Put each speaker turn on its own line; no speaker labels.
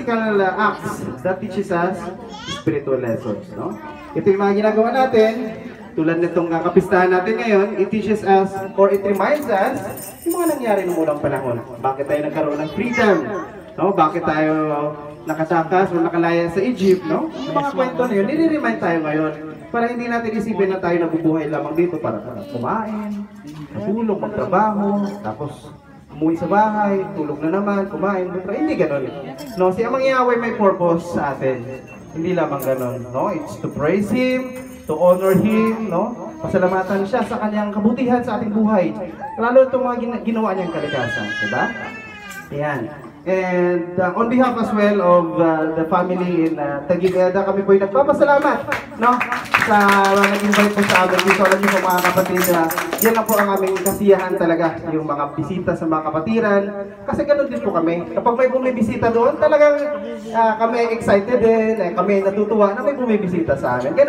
liturgical acts that teaches us spiritual lessons, no? Ito yung mga ginagawa natin, tulad nitong kapistahan natin ngayon, it teaches us or it reminds us yung mga nangyari noong unang panahon. Bakit tayo nagkaroon ng freedom? No? Bakit tayo nakatakas o nakalaya sa Egypt? No? Yung mga kwento na yun, nire-remind tayo ngayon para hindi natin isipin na tayo nabubuhay lamang dito para kumain, natulog, magtrabaho, tapos umuwi sa bahay, tulog na naman, kumain, butra. Hindi ganun. No? Si Amang Yahweh may purpose sa atin. Hindi lamang ganun. No? It's to praise Him, to honor Him, no? Pasalamatan siya sa kanyang kabutihan sa ating buhay. Lalo itong mga ginawa niyang kalikasan. Diba? Yan. And on behalf as well of the family in Taguig, kami po ay nagpapasalamat, no? Sa nag-invite po sa amin dito. Alam niyo po mga kapatid, yan lang po ang aming kasiyahan talaga, yung mga bisita sa mga kapatiran. Kasi ganun din po kami. Kapag may bumibisita doon, talagang kami excited din, kami natutuwa na may bumibisita sa amin. Ganun